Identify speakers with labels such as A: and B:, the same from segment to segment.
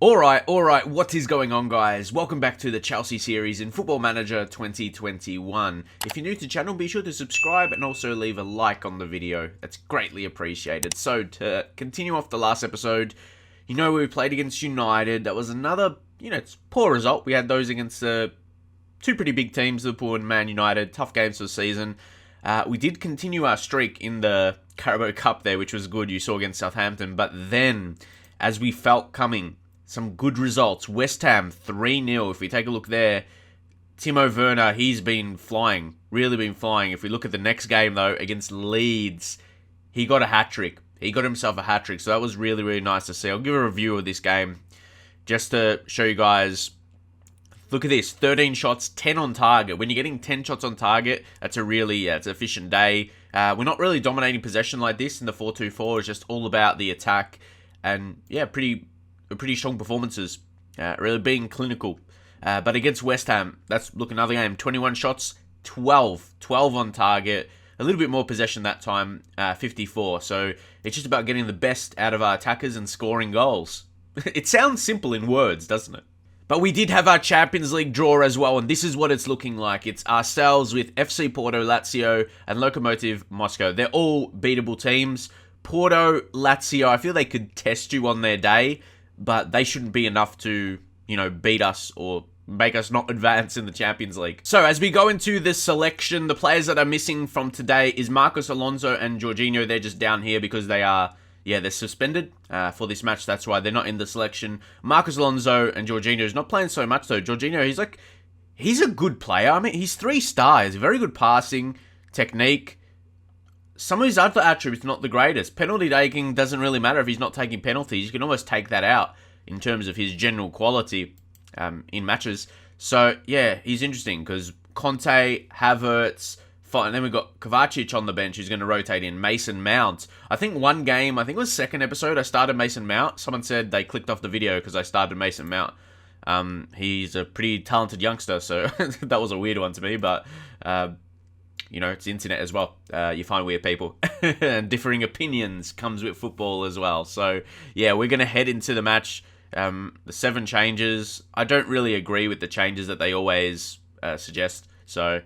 A: Alright, what is going on, guys? Welcome back to the Chelsea series in Football Manager 2021. If you're new to the channel, be sure to subscribe and also leave a like on the video. That's greatly appreciated. So, to continue off the last episode, we played against United. That was another, it's poor result. We had those against two pretty big teams, Liverpool and Man United. Tough games for the season. We did continue our streak in the Carabao Cup there, which was good. You saw against Southampton. But then, as we felt coming, some good results. West Ham 3-0. If we take a look there, Timo Werner, he's been flying. Really been flying. If we look at the next game, though, against Leeds, he got a hat-trick. He got himself a hat-trick. So that was really, really nice to see. I'll give a review of this game just to show you guys. Look at this. 13 shots, 10 on target. When you're getting 10 shots on target, that's a really it's an efficient day. We're not really dominating possession like this in the 4-2-4. It's just all about the attack. And, pretty strong performances, really being clinical. But against West Ham, another game. 21 shots, 12 on target. A little bit more possession that time, 54. So it's just about getting the best out of our attackers and scoring goals. It sounds simple in words, doesn't it? But we did have our Champions League draw as well, and this is what it's looking like. It's ourselves with FC Porto, Lazio, and Lokomotiv Moscow. They're all beatable teams. Porto, Lazio, I feel they could test you on their day, but they shouldn't be enough to, beat us or make us not advance in the Champions League. So, as we go into this selection, the players that are missing from today is Marcos Alonso and Jorginho. They're just down here because they are, they're suspended for this match. That's why they're not in the selection. Marcos Alonso and Jorginho is not playing so much, though. Jorginho, he's a good player. I mean, he's 3 stars. Very good passing, technique. Some of his other attributes not the greatest. Penalty taking doesn't really matter if he's not taking penalties. You can almost take that out in terms of his general quality in matches. So, he's interesting because Conte, Havertz, and then we've got Kovacic on the bench who's going to rotate in. Mason Mount. I think one game, it was second episode, I started Mason Mount. Someone said they clicked off the video because I started Mason Mount. He's a pretty talented youngster, so that was a weird one to me, but it's the internet as well. You find weird people. And differing opinions comes with football as well. So, we're going to head into the match. The 7 changes. I don't really agree with the changes that they always suggest. So,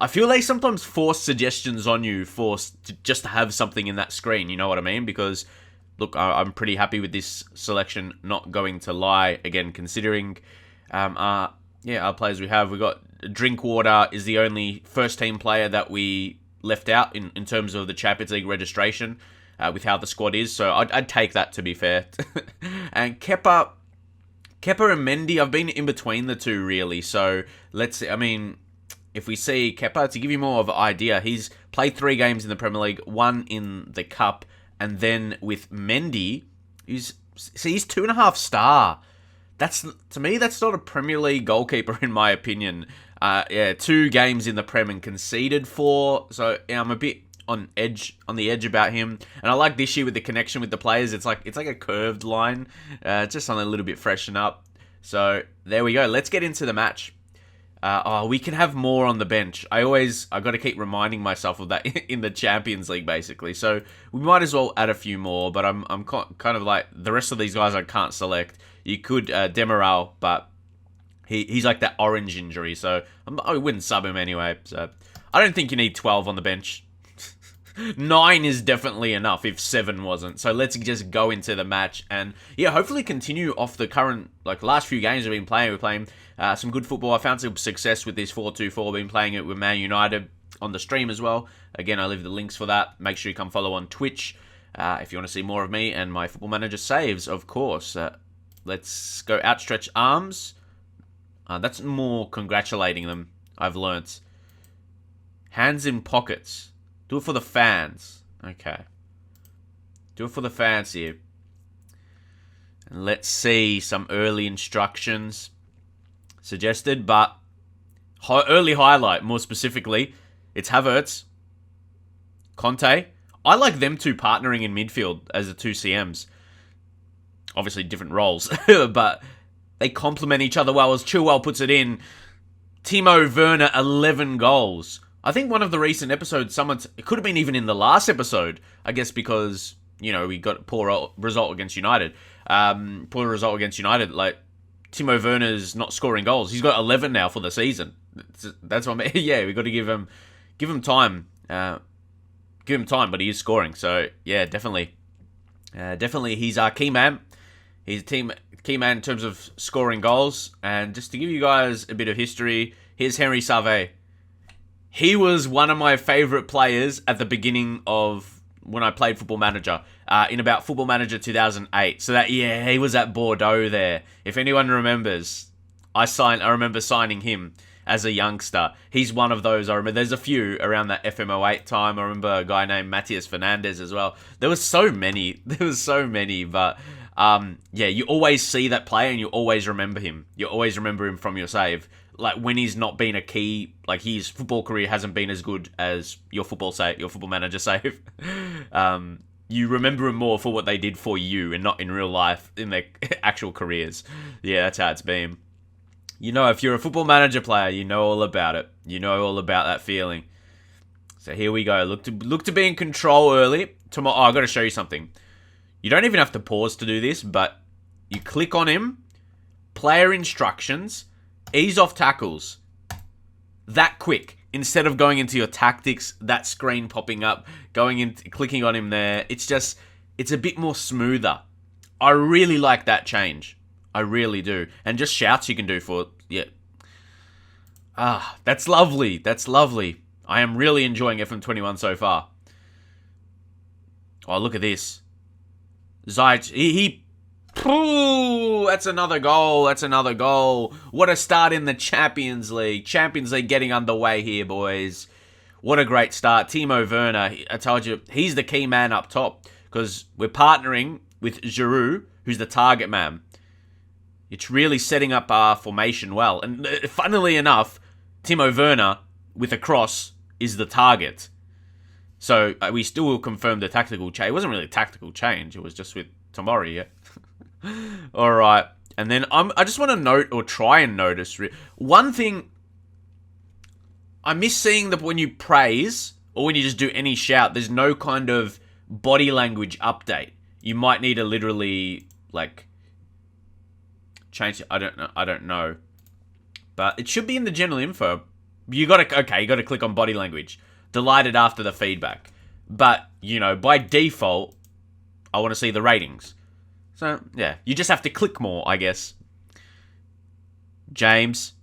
A: I feel they sometimes force suggestions on you just to have something in that screen. You know what I mean? Because, look, I'm pretty happy with this selection, not going to lie. Again, considering our players we have. We've got Drinkwater is the only first-team player that we left out in terms of the Champions League registration with how the squad is. So I'd take that, to be fair. And Kepa and Mendy, I've been in between the two, really. So let's see. I mean, if we see Kepa, to give you more of an idea, he's played 3 games in the Premier League, 1 in the Cup, and then with Mendy, he's 2.5 star. To me, that's not a Premier League goalkeeper, in my opinion. 2 games in the Prem and conceded 4. So I'm a bit on the edge about him. And I like this year with the connection with the players. It's like a curved line, just something a little bit freshen up. So there we go. Let's get into the match. We can have more on the bench. I got to keep reminding myself of that in the Champions League, basically. So we might as well add a few more. But I'm kind of like the rest of these guys I can't select. You could Demiral, but he's like that orange injury, so I wouldn't sub him anyway. So I don't think you need 12 on the bench. 9 is definitely enough if 7 wasn't. So let's just go into the match and hopefully continue off the current last few games we've been playing. We're playing some good football. I found some success with this 4-2-4. Been playing it with Man United on the stream as well. Again, I leave the links for that. Make sure you come follow on Twitch if you want to see more of me and my Football Manager saves, of course. Let's go outstretch arms. That's more congratulating them, I've learnt. Hands in pockets. Do it for the fans. Okay. Do it for the fans here. And let's see some early instructions suggested, but early highlight, more specifically, it's Havertz, Conte. I like them two partnering in midfield as the 2 CMs. Obviously different roles, but they complement each other well as Chilwell puts it in. Timo Werner, 11 goals. I think one of the recent episodes, it could have been even in the last episode, I guess because, we got a poor result against United. poor result against United. Like, Timo Werner's not scoring goals. He's got 11 now for the season. That's what I mean. Yeah, we got to give him time. Give him time, but he is scoring. So yeah, definitely he's our key man. He's a key man in terms of scoring goals. And just to give you guys a bit of history, here's Henry Save. He was one of my favourite players at the beginning of when I played Football Manager, in about Football Manager 2008. So that, yeah, he was at Bordeaux there. If anyone remembers, I remember signing him as a youngster. He's one of those. I remember there's a few around that FM08 time. I remember a guy named Matias Fernandez as well. There was so many, but yeah, you always see that player and you always remember him. You always remember him from your save. Like, when he's not been a key, like, his football career hasn't been as good as your Football Manager save. You remember him more for what they did for you and not in real life, in their actual careers. Yeah, that's how it's been. You know, if you're a Football Manager player, you know all about it. You know all about that feeling. So here we go. Look to be in control early. Tomorrow, I've got to show you something. You don't even have to pause to do this, but you click on him, player instructions, ease off tackles. That quick. Instead of going into your tactics, that screen popping up, clicking on him there. It's a bit more smoother. I really like that change. I really do. And just shouts you can do for, yeah. That's lovely. That's lovely. I am really enjoying FM21 so far. Oh, look at this. Ziyech, that's another goal. That's another goal. What a start in the Champions League. Champions League getting underway here, boys. What a great start. Timo Werner, I told you, he's the key man up top because we're partnering with Giroud, who's the target man. It's really setting up our formation well. And funnily enough, Timo Werner, with a cross, is the target. So we still will confirm the tactical change. It wasn't really a tactical change. It was just with Tomori, yeah. All right. And then I just want to note or try and notice one thing. I miss seeing that when you praise or when you just do any shout, there's no kind of body language update. You might need to literally like change it. I don't know. But it should be in the general info. You got to click on body language. Delighted after the feedback. But, you know, by default, I want to see the ratings. So, yeah, you just have to click more, I guess. James.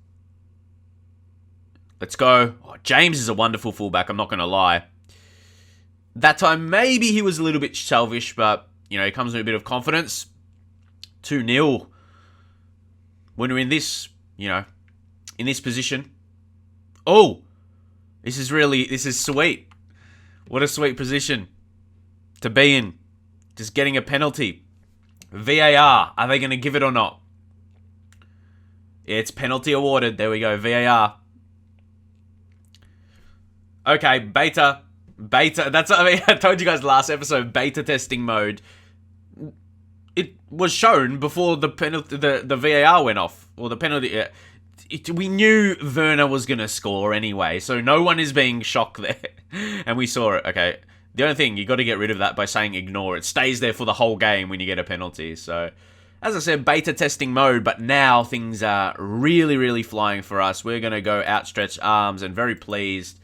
A: Let's go. Oh, James is a wonderful fullback, I'm not going to lie. That time, maybe he was a little bit selfish, but, you know, he comes with a bit of confidence. 2-0. When we're in this, you know, in this position. Oh! This is sweet. What a sweet position to be in. Just getting a penalty. VAR. Are they going to give it or not? It's penalty awarded. There we go. VAR. Okay, beta. That's, I mean, I told you guys last episode, beta testing mode. It was shown before the penalty, the VAR went off. Or the penalty. We knew Werner was going to score anyway, so no one is being shocked there. And we saw it. Okay. The only thing, you got to get rid of that by saying ignore. It stays there for the whole game when you get a penalty. So, as I said, beta testing mode, but now things are really, really flying for us. We're going to go outstretched arms and very pleased.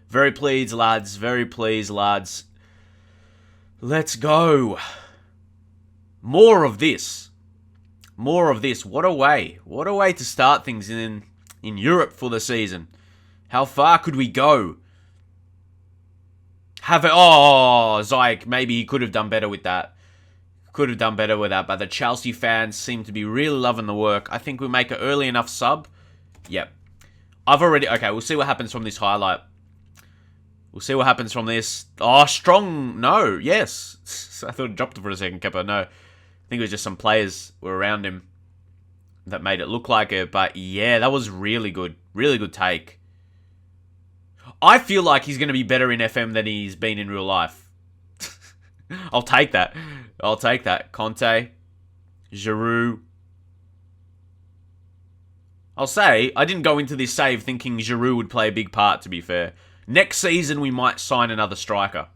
A: Very pleased, lads. Very pleased, lads. Let's go. More of this. More of this. What a way. What a way to start things in Europe for the season. How far could we go? Ziyech, maybe he could have done better with that. Could have done better with that, but the Chelsea fans seem to be really loving the work. I think we'll make an early enough sub. Yep. Okay, we'll see what happens from this highlight. We'll see what happens from this. Oh, strong. No, yes. I thought it dropped it for a second, Kepa. No. I think it was just some players were around him that made it look like it. But yeah, that was really good. Really good take. I feel like he's going to be better in FM than he's been in real life. I'll take that. I'll take that. Conte. Giroud. I'll say, I didn't go into this save thinking Giroud would play a big part, to be fair. Next season, we might sign another striker.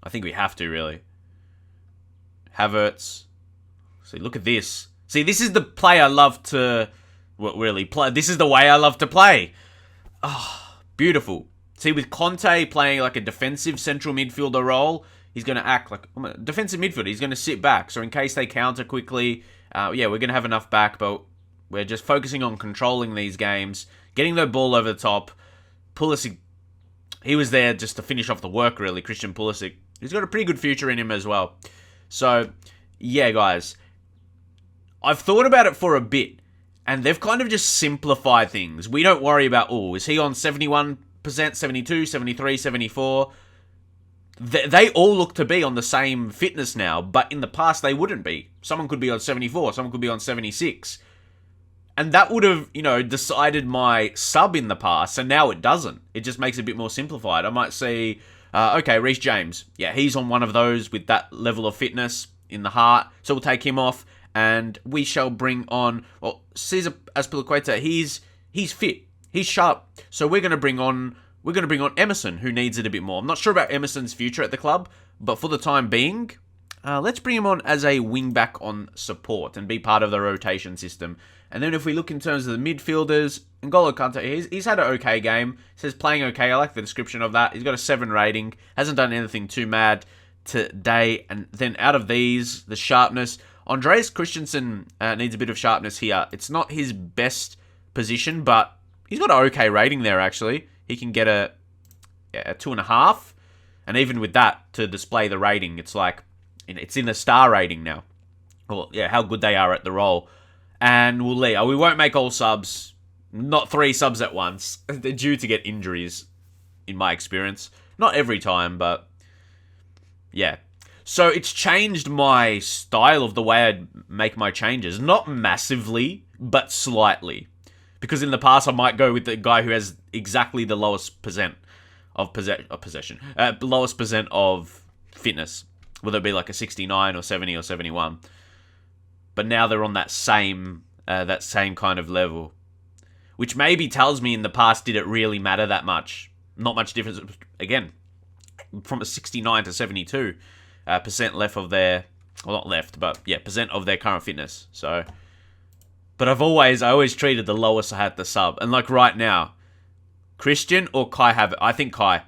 A: I think we have to, really. Havertz. See, look at this. See, this is the play I love to... Well, really, play. This is the way I love to play. Oh, beautiful. See, with Conte playing like a defensive central midfielder role, he's going to act like a defensive midfielder. He's going to sit back. So in case they counter quickly, we're going to have enough back, but we're just focusing on controlling these games, getting the ball over the top. Pulisic, he was there just to finish off the work, really. Christian Pulisic. He's got a pretty good future in him as well. So, yeah, guys. I've thought about it for a bit, and they've kind of just simplified things. We don't worry about, is he on 71%, 72, 73, 74? They all look to be on the same fitness now, but in the past they wouldn't be. Someone could be on 74, someone could be on 76. And that would have, decided my sub in the past, and now it doesn't. It just makes it a bit more simplified. I might see, okay, Reece James. Yeah, he's on one of those with that level of fitness in the heart, so we'll take him off, and we shall bring on, Cesar Azpilicueta. He's fit, he's sharp, so we're going to bring on Emerson, who needs it a bit more. I'm not sure about Emerson's future at the club, but for the time being, let's bring him on as a wing-back on support and be part of the rotation system. And then if we look in terms of the midfielders, N'Golo Kante, he's had an okay game. It says playing okay. I like the description of that. He's got a 7 rating. Hasn't done anything too mad today. And then out of these, the sharpness, Andreas Christensen needs a bit of sharpness here. It's not his best position, but he's got an okay rating there, actually. He can get a 2.5. And even with that, to display the rating, it's like, it's in the star rating now. Well, yeah, how good they are at the role. And we'll leave. We won't make all subs. Not 3 subs at once. They're due to get injuries, in my experience. Not every time, but yeah. So it's changed my style of the way I make my changes. Not massively, but slightly. Because in the past, I might go with the guy who has exactly the lowest percent of possession. Lowest percent of fitness. Whether it be like a 69 or 70 or 71. But now they're on that same kind of level. Which maybe tells me in the past, did it really matter that much? Not much difference. Again, from a 69 to 72 percent left of their... Well, not left, but yeah, percent of their current fitness. So... But I always treated the lowest I had the sub. And like right now, Christian or Kai have it. I think Kai.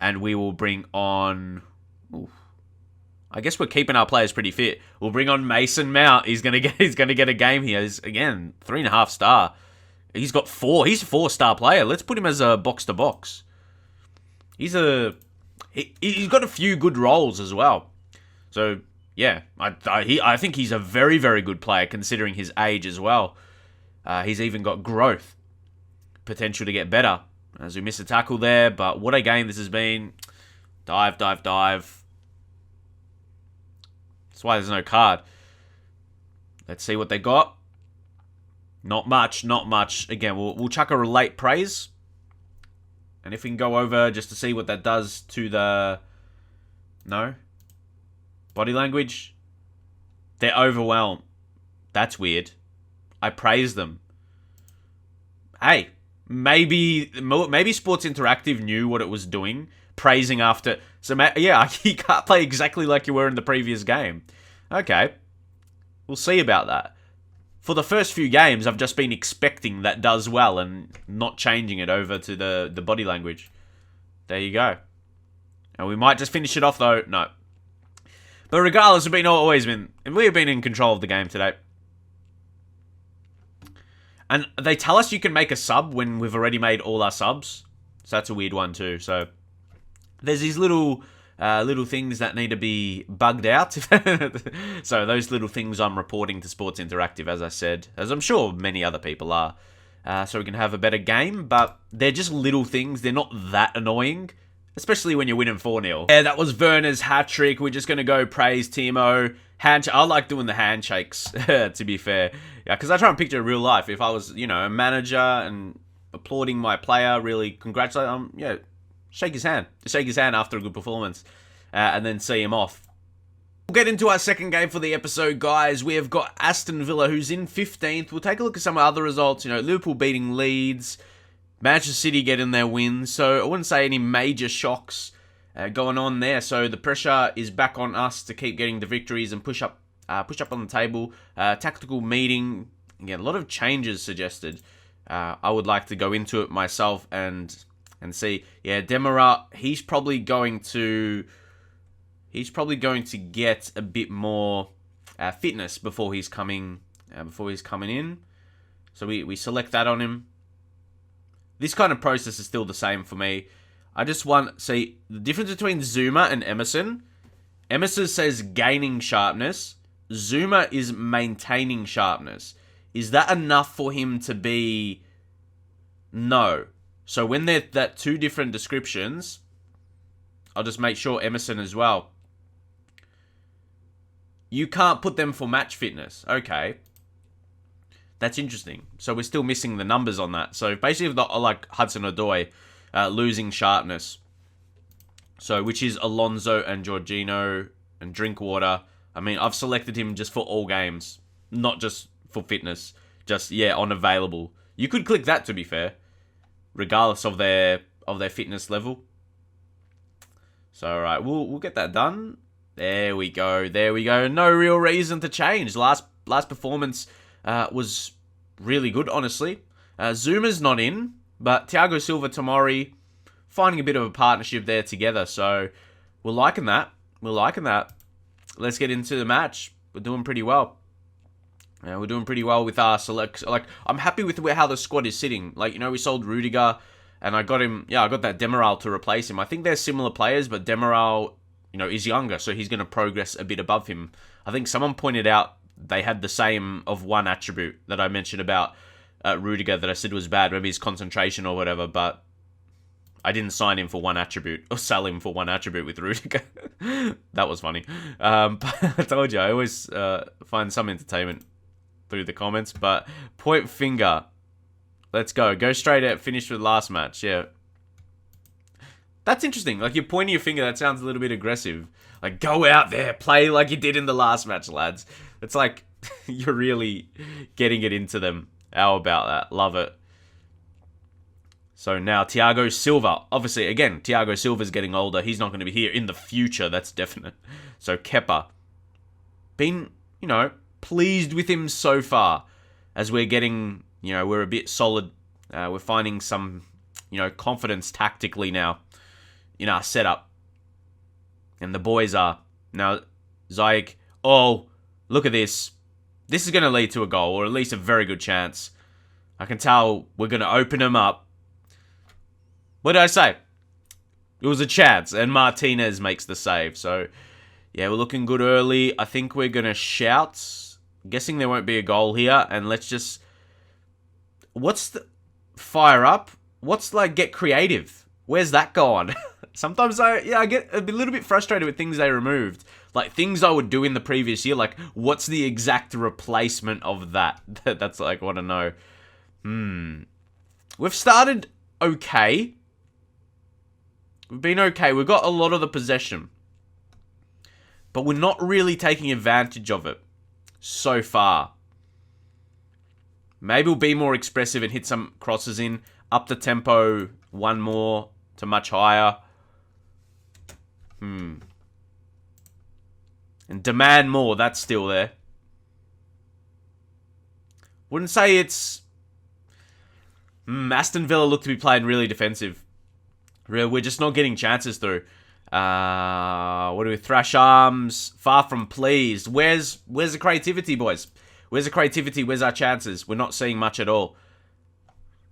A: And we will bring on... I guess we're keeping our players pretty fit. We'll bring on Mason Mount. He's gonna get a game here. He's, again, 3.5 star. He's got 4. He's a 4-star player. Let's put him as a box to box. He's got a few good roles as well. So yeah, I think he's a very, very good player considering his age as well. He's even got growth potential to get better. As we miss a tackle there, but what a game this has been. Dive. That's why there's no card. Let's see what they got. Not much. Again, we'll chuck a relate praise. And if we can go over just to see what that does to the... No? Body language? They're overwhelmed. That's weird. I praise them. Hey, maybe Sports Interactive knew what it was doing. Praising after... So, yeah, you can't play exactly like you were in the previous game. Okay. We'll see about that. For the first few games, I've just been expecting that does well and not changing it over to the body language. There you go. And we might just finish it off, though. No. But regardless, we've been in control of the game today. And they tell us you can make a sub when we've already made all our subs. So that's a weird one, too. So... There's these little things that need to be bugged out. So those little things I'm reporting to Sports Interactive, as I said, as I'm sure many other people are. So we can have a better game, but they're just little things. They're not that annoying, especially when you're winning 4-0. Yeah, that was Werner's hat-trick. We're just going to go praise Timo. I like doing the handshakes, to be fair. Yeah, because I try and picture real life. If I was, a manager and applauding my player, really congratulate shake his hand. Shake his hand after a good performance. And then see him off. We'll get into our second game for the episode, guys. We have got Aston Villa, who's in 15th. We'll take a look at some other results. Liverpool beating Leeds. Manchester City getting their wins. So I wouldn't say any major shocks. going on there. So the pressure is back on us to keep getting the victories and push up on the table. Tactical meeting. Again, a lot of changes suggested. I would like to go into it myself and see. Yeah, Demarat, he's probably going to get a bit more fitness before he's coming in. So we select that on him. This kind of process is still the same for me. I just want see the difference between Zuma and Emerson. Emerson says gaining sharpness. Zuma is maintaining sharpness. Is that enough for him to be? No. So when they're that two different descriptions, I'll just make sure Emerson as well. You can't put them for match fitness. Okay. That's interesting. So we're still missing the numbers on that. So basically, we've got like Hudson-Odoi losing sharpness. So which is Alonso and Jorginho and Drinkwater. I mean, I've selected him just for all games, not just for fitness. Just on available. You could click that, to be fair, regardless of their fitness level. So all right, we'll get that done. There we go. No real reason to change. Last performance was really good, honestly. Zuma's not in, but Thiago Silva, Tomori, finding a bit of a partnership there together. So we're liking that. Let's get into the match. We're doing pretty well. We're doing pretty well with our select. Like, I'm happy with how the squad is sitting. Like, we sold Rudiger, and I got him. Yeah, I got that Demiral to replace him. I think they're similar players, but Demiral, is younger, so he's going to progress a bit above him. I think someone pointed out they had the same of one attribute that I mentioned about Rudiger that I said was bad, maybe his concentration or whatever, but I didn't sign him for one attribute, or sell him for one attribute with Rudiger. That was funny. But I told you, I always find some entertainment through the comments, but point finger. Let's go. Go straight out, finish with last match, yeah. That's interesting. Like, you're pointing your finger, that sounds a little bit aggressive. Like, go out there, play like you did in the last match, lads. It's like, you're really getting it into them. How about that? Love it. So now, Thiago Silva. Obviously, again, Thiago Silva's getting older. He's not going to be here in the future, that's definite. So, Kepa. Been, pleased with him so far. As we're getting, we're a bit solid. We're finding some, confidence tactically now in our setup. And the boys are. Now, Ziyech. Oh, look at this. This is going to lead to a goal, or at least a very good chance. I can tell we're going to open him up. What did I say? It was a chance, and Martinez makes the save. So, yeah, we're looking good early. I think we're going to shout. I'm guessing there won't be a goal here, and let's just... What's the... Fire up? What's, get creative? Where's that gone? Sometimes I get a little bit frustrated with things they removed. Like, things I would do in the previous year. Like, what's the exact replacement of that? That's, I want to know. We've started okay. We've been okay. We've got a lot of the possession. But we're not really taking advantage of it so far. Maybe we'll be more expressive and hit some crosses in. Up the tempo one more to much higher. And demand more. That's still there. Wouldn't say it's... Aston Villa look to be playing really defensive. We're just not getting chances through. What do we... Thrash arms. Far from pleased. Where's the creativity, boys? Where's the creativity? Where's our chances? We're not seeing much at all.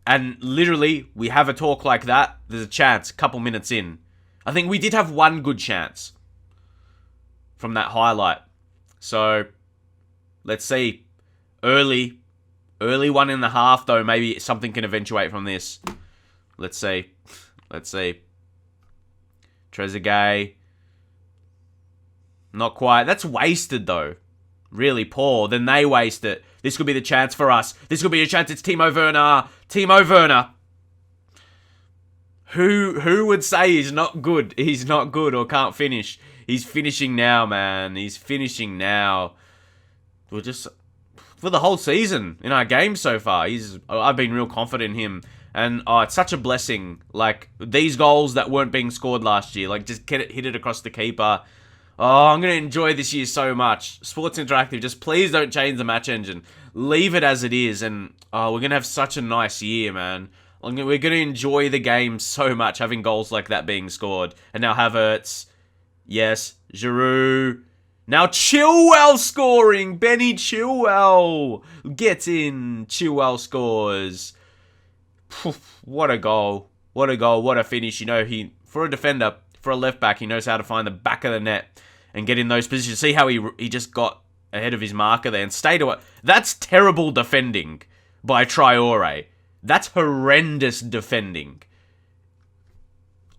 A: And literally, we have a talk like that. There's a chance. A couple minutes in. I think we did have one good chance from that highlight. So, let's see. Early 1.5 though. Maybe something can eventuate from this. Let's see. Trezeguet. Not quite. That's wasted though. Really poor. Then they waste it. This could be the chance for us. This could be a chance. It's Timo Werner. Who would say he's not good? He's not good or can't finish. He's finishing now, man. He's finishing now. We're just... For the whole season in our games so far, I've been real confident in him. And it's such a blessing. Like, these goals that weren't being scored last year, like, just hit it across the keeper. Oh, I'm going to enjoy this year so much. Sports Interactive, just please don't change the match engine. Leave it as it is, and we're going to have such a nice year, man. We're going to enjoy the game so much, having goals like that being scored. And now Havertz, yes, Giroud. Now Chilwell scoring. Benny Chilwell gets in. Chilwell scores. What a goal. What a goal. What a finish. You know, for a defender, for a left back, he knows how to find the back of the net and get in those positions. See how he just got ahead of his marker there and stayed away. That's terrible defending by Traore. That's horrendous defending.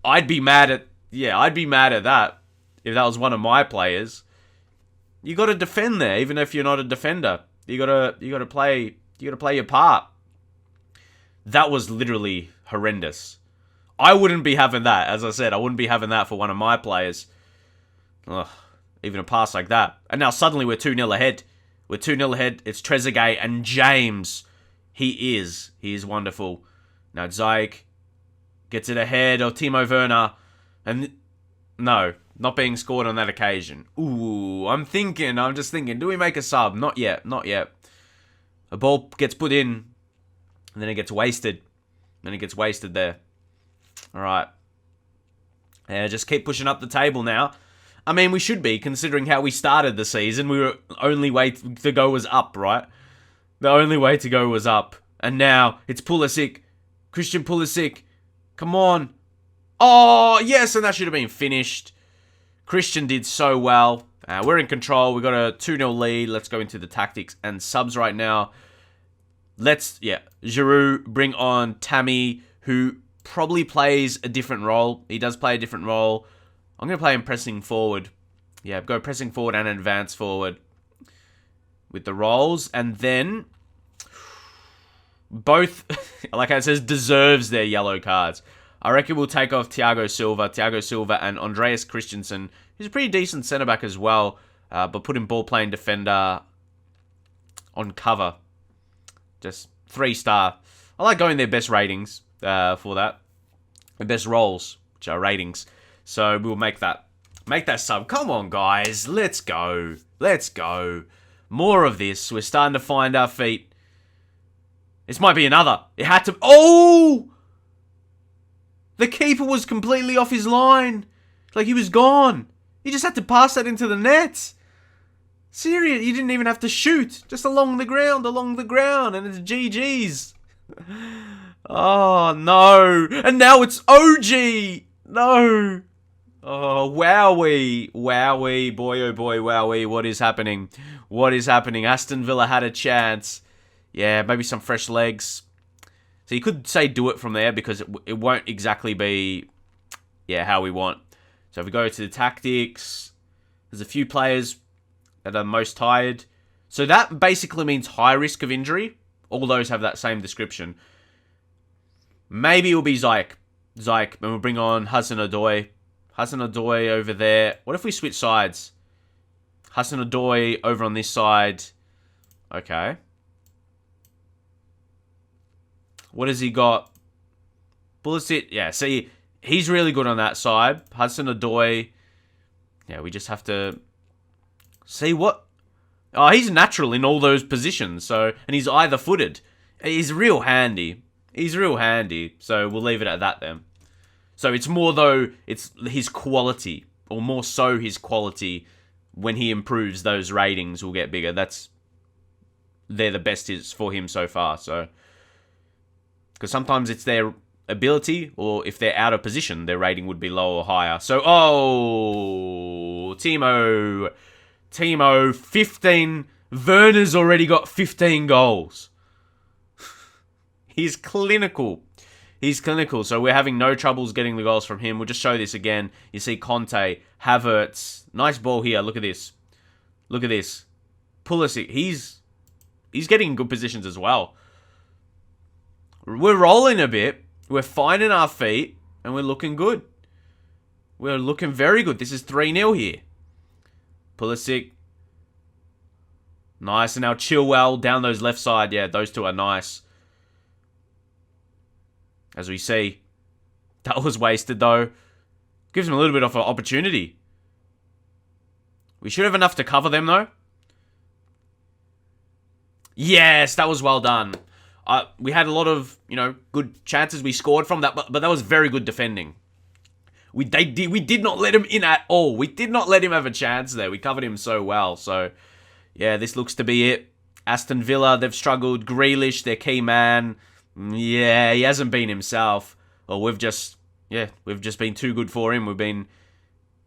A: I'd be mad at that if that was one of my players. You got to defend there, even if you're not a defender. You got to play your part. That was literally horrendous. I wouldn't be having that. As I said, I wouldn't be having that for one of my players. Ugh, even a pass like that. And now suddenly we're 2-0 ahead. We're 2-0 ahead. It's Trezeguet and James. He is wonderful. Now Ziyech gets it ahead of Timo Werner. And no, not being scored on that occasion. Ooh, I'm just thinking, do we make a sub? Not yet. A ball gets put in, and then it gets wasted. There. All right. Yeah, just keep pushing up the table now. I mean, we should be, considering how we started the season. Only way to go was up, right? The only way to go was up. And now, it's Pulisic. Christian Pulisic. Come on. Oh, yes, and that should have been finished. Christian did so well. We're in control. We got a 2-0 lead. Let's go into the tactics and subs right now. Giroud, bring on Tammy, who probably plays a different role. He does play a different role. I'm going to play him pressing forward. Yeah, go pressing forward and advance forward with the roles. And then both, like it says, deserves their yellow cards. I reckon we'll take off Thiago Silva and Andreas Christensen. He's a pretty decent centre-back as well, but put him ball-playing defender on cover. Just 3-star. I like going their best ratings for that. The best roles, which are ratings. So we'll make that sub. Come on, guys. Let's go. More of this. We're starting to find our feet. This might be another. It had to... Oh! The keeper was completely off his line. Like he was gone. He just had to pass that into the net. Serious, you didn't even have to shoot. Just along the ground, and it's GG's. Oh, no. And now it's OG. No. Oh, wowee. Boy, oh boy, wowee. What is happening? Aston Villa had a chance. Yeah, maybe some fresh legs. So you could say do it from there because it won't exactly be, how we want. So if we go to the tactics, there's a few players that are most tired. So that basically means high risk of injury. All those have that same description. Maybe it'll be Ziyech. And we'll bring on Hudson-Odoi. Hudson-Odoi over there. What if we switch sides? Hudson-Odoi over on this side. Okay. What has he got? Pulisic. Yeah, see, he's really good on that side. Hudson-Odoi. Yeah, we just have to see what... Oh, he's natural in all those positions. So, and he's either-footed. He's real handy. So we'll leave it at that then. So it's more though, it's his quality. Or more so his quality. When he improves, those ratings will get bigger. They're the best is for him so far. So... Because sometimes it's their ability, or if they're out of position, their rating would be lower or higher. So, Timo, 15. Werner's already got 15 goals. He's clinical. So we're having no troubles getting the goals from him. We'll just show this again. You see Conte, Havertz. Nice ball here. Look at this. Pulisic. He's getting in good positions as well. We're rolling a bit. We're finding our feet. And we're looking good. We're looking very good. This is 3-0 here. Pulisic. Nice. And now Chilwell down those left side. Yeah, those two are nice. as we see. That was wasted, though. Gives them a little bit of an opportunity. We should have enough to cover them, though. Yes, that was well done. We had a lot of, good chances we scored from that, but that was very good defending. We did not let him in at all. We did not let him have a chance there. We covered him so well. So, yeah, this looks to be it. Aston Villa, they've struggled. Grealish, their key man. Yeah, he hasn't been himself. Well, we've just been too good for him. We've been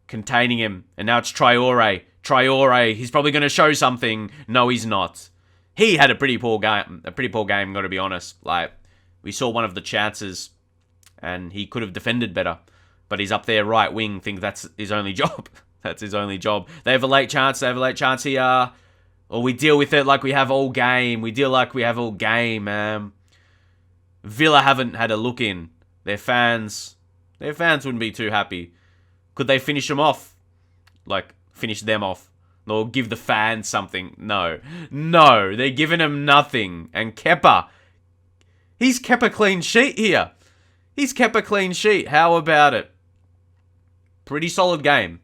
A: containing him. And now it's Traore. Traore, he's probably going to show something. No, he's not. He had a pretty poor game, got to be honest. Like, we saw one of the chances, and he could have defended better. But he's up there right wing, think that's his only job. That's his only job. They have a late chance here. Or we deal with it like we have all game. Man. Villa haven't had a look in. Their fans wouldn't be too happy. Could they finish them off? Like, finish them off? Or give the fans something? No, they're giving him nothing. And Kepa, he's kept a clean sheet here. How about it? Pretty solid game.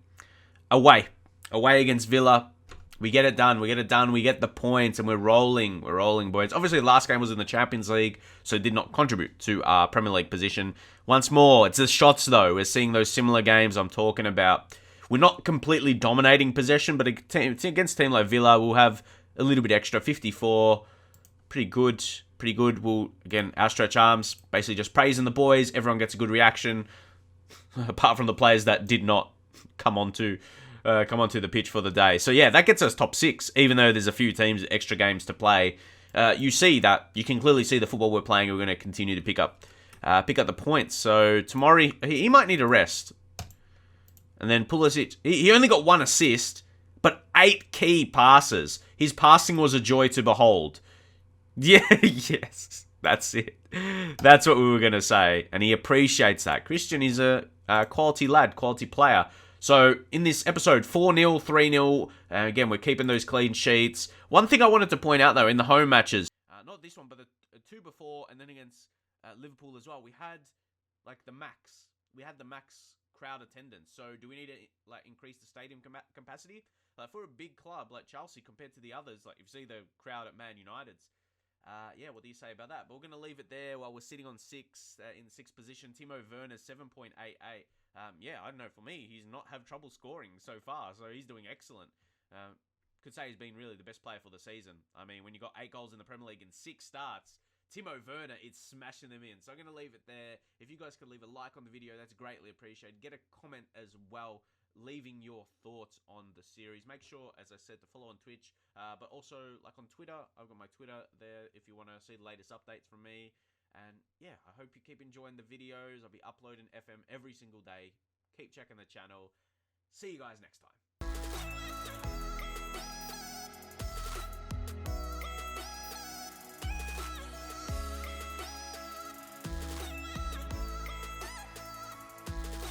A: Away against Villa. We get it done. We get the points, and we're rolling. Boys. Obviously, the last game was in the Champions League, so it did not contribute to our Premier League position. Once more, it's the shots, though. We're seeing those similar games I'm talking about. We're not completely dominating possession, but against a team like Villa, we'll have a little bit extra. 54. Pretty good. We'll, again, outstretch arms. Basically just praising the boys. Everyone gets a good reaction. Apart from the players that did not come onto the pitch for the day. So yeah, that gets us top 6, even though there's a few teams, extra games to play. You can clearly see the football we're playing. We're going to continue to pick up the points. So Tomori, he might need a rest. And then Pulisic, he only got 1 assist, but 8 key passes. His passing was a joy to behold. Yeah, yes, that's it. That's what we were going to say. And he appreciates that. Christian is a quality lad, quality player. So in this episode, 4-0, 3-0. Again, we're keeping those clean sheets. One thing I wanted to point out, though, in the home matches, not this one, but the 2 before, and then against Liverpool as well, we had the max. We had the max crowd attendance. So do we need to increase the stadium capacity? For a big club like Chelsea compared to the others, if you see the crowd at Man United's, what do you say about that? But we're going to leave it there while we're sitting on 6, in 6th position. Timo Werner, 7.88. I don't know. For me, he's not had trouble scoring so far, so he's doing excellent. Could say he's been really the best player for the season. I mean, when you got 8 goals in the Premier League in 6 starts, Timo Werner is smashing them in. So I'm going to leave it there. If you guys could leave a like on the video, that's greatly appreciated. Get a comment as well, leaving your thoughts on the series. Make sure, as I said, to follow on Twitch, but also on Twitter. I've got my Twitter there if you want to see the latest updates from me. And yeah, I hope you keep enjoying the videos. I'll be uploading FM every single day. Keep checking the channel. See you guys next time.